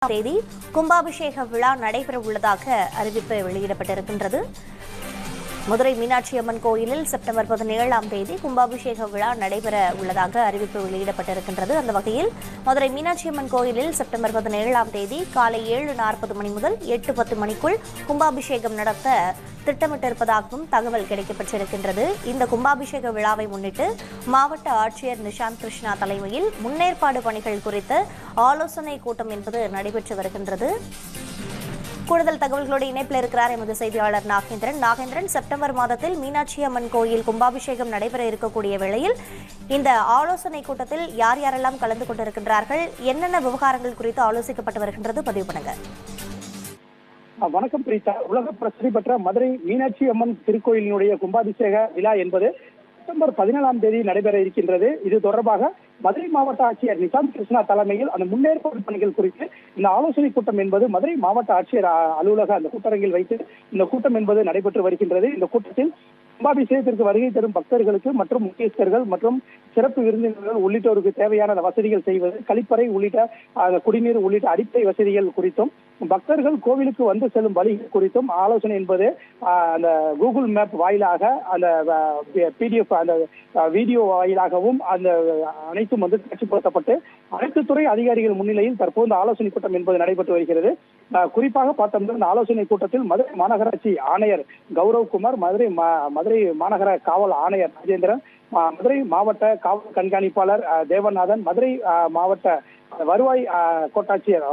தேதி கும்பாபிஷேக விழா நடைபெற உள்ளதாக அறிவிப்பு வெளியிடப்பட்டிருக்கின்றது. மதுரை மீனாட்சி அம்மன் கோயிலில் செப்டம்பர் 17ஆம் தேதி கும்பாபிஷேக விழா நடைபெற உள்ளதாக அறிவிப்பு வெளியிடப்பட்டிருக்கின்றது. அந்த வகையில் மதுரை மீனாட்சி அம்மன் கோயிலில் செப்டம்பர் 17ஆம் தேதி காலை 7:40 மணி முதல் 8:10 மணிக்குள் கும்பாபிஷேகம் நடத்த திட்டமிட்டிருப்பதாகவும் தகவல் கிடைக்கப்பட்டிருக்கின்றது. இந்த கும்பாபிஷேக விழாவை முன்னிட்டு மாவட்ட ஆட்சியர் நிஷாந்த் கிருஷ்ணா தலைமையில் முன்னேற்பாடு பணிகள் குறித்த ஆலோசனை கூட்டம் என்பது நடைபெற்று வருகின்றது. கூடுதல் தகவல்களோடு இணைப்பில் இருக்கிறார் எமது செய்தியாளர் நாகேந்திரன். செப்டம்பர் மாதத்தில் மீனாட்சி அம்மன் கோயில் கும்பாபிஷேகம் நடைபெற இருக்கக்கூடிய வேளையில் இந்த ஆலோசனை கூட்டத்தில் யார் யாரெல்லாம் கலந்து கொண்டிருக்கின்றார்கள், என்னென்ன விவகாரங்கள் குறித்து ஆலோசிக்கப்பட்டு வருகின்றது, பதிவு பண்ணுங்க. வணக்கம் பிரீதா. உலக பிரசித்தி பெற்ற மதுரை மீனாட்சி அம்மன் திருக்கோயிலினுடைய கும்பாபிஷேக விழா என்பது செப்டம்பர் 17ஆம் தேதி நடைபெற இருக்கின்றது. இது தொடர்பாக மதுரை மாவட்ட ஆட்சியர் நிஷாந்த் கிருஷ்ணா தலைமையில் அந்த முன்னேற்பாடு பணிகள் குறித்து இந்த ஆலோசனை கூட்டம் என்பது மதுரை மாவட்ட ஆட்சியர் அலுவலக அந்த கூட்டரங்கில் வைத்து இந்த கூட்டம் என்பது நடைபெற்று வருகின்றது. இந்த கூட்டத்தில் கும்பாபிஷேகத்திற்கு வருகை தரும் பக்தர்களுக்கு மற்றும் முக்கியஸ்தர்கள் மற்றும் சிறப்பு விருந்தினர்கள் உள்ளிட்டோருக்கு தேவையான வசதிகள் செய்வது, கழிப்பறை உள்ளிட்ட குடிநீர் உள்ளிட்ட அடிப்படை வசதிகள் குறித்தும் பக்தர்கள் கோவிலுக்கு வந்து செல்லும் வழி குறித்தும் ஆலோசனை என்பது அந்த கூகுள் மேப் வாயிலாக அந்த PDF அந்த வீடியோ வாயிலாகவும் அந்த அனைத்தும் வந்து காட்சிப்படுத்தப்பட்டு அனைத்து துறை அதிகாரிகள் முன்னிலையில் தற்போது ஆலோசனை கூட்டம் என்பது நடைபெற்று வருகிறது. குறிப்பாக பார்த்தோம்னா இந்த ஆலோசனை கூட்டத்தில் மதுரை மாநகராட்சி ஆணையர் கௌரவ்குமார், மதுரை மாநகர காவல் ஆணையர் ராஜேந்திரன், மதுரை மாவட்ட காவல் கண்காணிப்பாளர் தேவநாதன், மதுரை மாவட்ட வருவாய் கோட்டாட்சியர்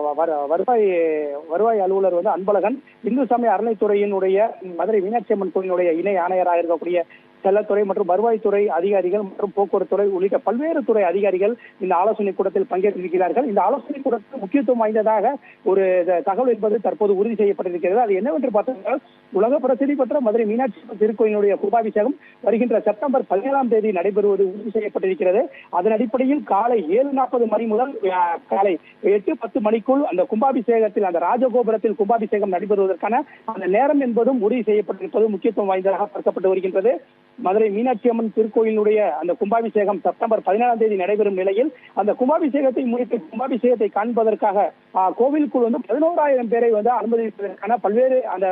வருவாய் அலுவலர் வந்து அன்பழகன், இந்து சமய அறநிலைத்துறையினுடைய மதுரை மீனாட்சி அம்மன் கோயிலுடைய இணை ஆணையராக இருக்கக்கூடிய செல்லத்துறை மற்றும் வருவாய்த்துறை அதிகாரிகள் மற்றும் போக்குவரத்துறை உள்ளிட்ட பல்வேறு துறை அதிகாரிகள் இந்த ஆலோசனை கூட்டத்தில் பங்கேற்றிருக்கிறார்கள். இந்த ஆலோசனை கூட்டத்தில் முக்கியத்துவம் வாய்ந்ததாக ஒரு தகவல் என்பது தற்போது உறுதி செய்யப்பட்டிருக்கிறது. அது என்னவென்று பார்த்தீங்கன்னா, உலக பிரசித்தி பெற்ற மதுரை மீனாட்சி திருக்கோயிலுடைய கும்பாபிஷேகம் வருகின்ற செப்டம்பர் 17ஆம் தேதி நடைபெறுவது உறுதி செய்யப்பட்டிருக்கிறது. அதன் அடிப்படையில் காலை 7:40 மணி முதல் காலை 8:10 மணிக்குள் அந்த கும்பாபிஷேகத்தில் அந்த ராஜகோபுரத்தில் கும்பாபிஷேகம் நடைபெறுவதற்கான அந்த நேரம் என்பதும் உறுதி செய்யப்பட்டிருப்பது முக்கியத்துவம் வாய்ந்ததாக பார்க்கப்பட்டு வருகின்றது. மதுரை மீனாட்சி அம்மன் திருக்கோயிலுடைய அந்த கும்பாபிஷேகம் செப்டம்பர் 17ஆம் தேதி நடைபெறும் நிலையில் அந்த கும்பாபிஷேகத்தை முன்னிட்டு கும்பாபிஷேகத்தை காண்பதற்காக கோவிலுக்குள் வந்து 11,000 பேரை வந்து அனுமதிப்பதற்கான பல்வேறு அந்த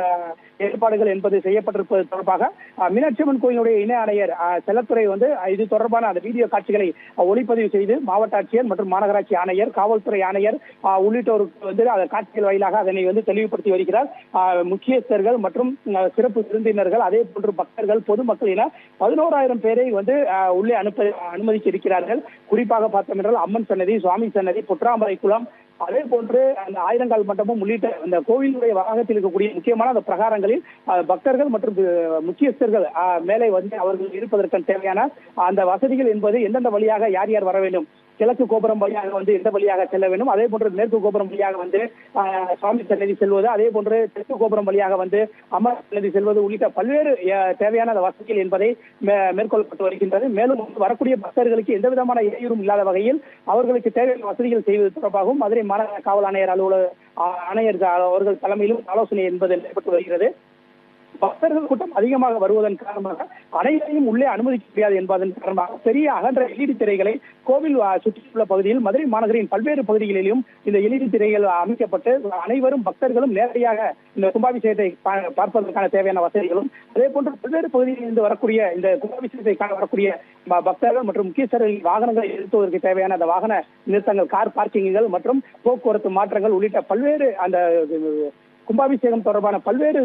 ஏற்பாடுகள் என்பது செய்யப்பட்டிருப்பது தொடர்பாக மீனாட்சி அம்மன் கோயிலுடைய இணை ஆணையர் செல்லத்துறை வந்து இது தொடர்பான அந்த வீடியோ காட்சிகளை ஒளிப்பதிவு செய்து மாவட்ட ஆட்சியர் மற்றும் மாநகராட்சி ஆணையர், காவல்துறை ஆணையர் உள்ளிட்டோருக்கு வந்து அந்த காட்சிகள் வாயிலாக அதனை வந்து தெளிவுபடுத்தி வருகிறார். முக்கியஸ்தர்கள் மற்றும் சிறப்பு விருந்தினர்கள், அதே போன்று பக்தர்கள், பொதுமக்கள் என 11,000 பேரை வந்து உள்ளே அனுமதிக்க இருக்கிறார்கள். குறிப்பாக பார்த்தோம் என்றால் அம்மன் சன்னதி, சுவாமி சன்னதி, புற்றாமரை குளம், அதே போன்று அந்த ஆயிரங்கால் மண்டபம் உள்ளிட்ட அந்த கோவிலுடைய வளாகத்தில் இருக்கக்கூடிய முக்கியமான அந்த பிரகாரங்களில் பக்தர்கள் மற்றும் முக்கியஸ்தர்கள் மேலே வந்து அவர்கள் இருப்பதற்கு தேவையான அந்த வசதிகள் என்பது எந்தெந்த வழியாக யார் யார் வர வேண்டும், கிழக்கு கோபுரம் வழியாக வந்து எந்த வழியாக செல்ல வேண்டும், அதே போன்று மேற்கு கோபுரம் வழியாக வந்து சுவாமி சன்னதி செல்வது, அதே போன்று தெற்கு கோபுரம் வழியாக வந்து அம்மன் சன்னதி செல்வது உள்ளிட்ட பல்வேறு தேவையான வசதிகள் என்பதை மேற்கொள்ளப்பட்டு வருகின்றது. மேலும் வரக்கூடிய பக்தர்களுக்கு எந்த விதமான இடையூறும் இல்லாத வகையில் அவர்களுக்கு தேவையான வசதிகள் செய்வது தொடர்பாகவும் மதுரை மாநகர காவல் ஆணையர் ஆணையர் அவர்கள் தலைமையிலும் ஆலோசனை என்பது நடைபெற்று வருகிறது. பக்தர்கள் கூட்டம் அதிகமாக வருவதன் காரணமாக அனைவரையும் உள்ளே அனுமதிக்க முடியாது என்பதன் காரணமாக பெரிய அகன்ற LED திரைகளை கோவில் சுற்றியுள்ள பகுதியில் மதுரை மாநகரின் பல்வேறு பகுதிகளிலும் இந்த LED திரைகள் அமைக்கப்பட்டு அனைவரும் பக்தர்களும் நேரடியாக இந்த கும்பாபிஷேகத்தை பார்ப்பதற்கான தேவையான வசதிகளும், அதே போன்று பல்வேறு பகுதிகளில் இருந்து வரக்கூடிய இந்த கும்பாபிஷேகத்தை காண வரக்கூடிய பக்தர்கள் மற்றும் முக்கியஸ்தர்களின் வாகனங்களை நிறுத்துவதற்கு தேவையான அந்த வாகன நிறுத்தங்கள், கார் பார்க்கிங்குகள் மற்றும் போக்குவரத்து மாற்றங்கள் உள்ளிட்ட பல்வேறு அந்த கும்பாபிஷேகம் தொடர்பான பல்வேறு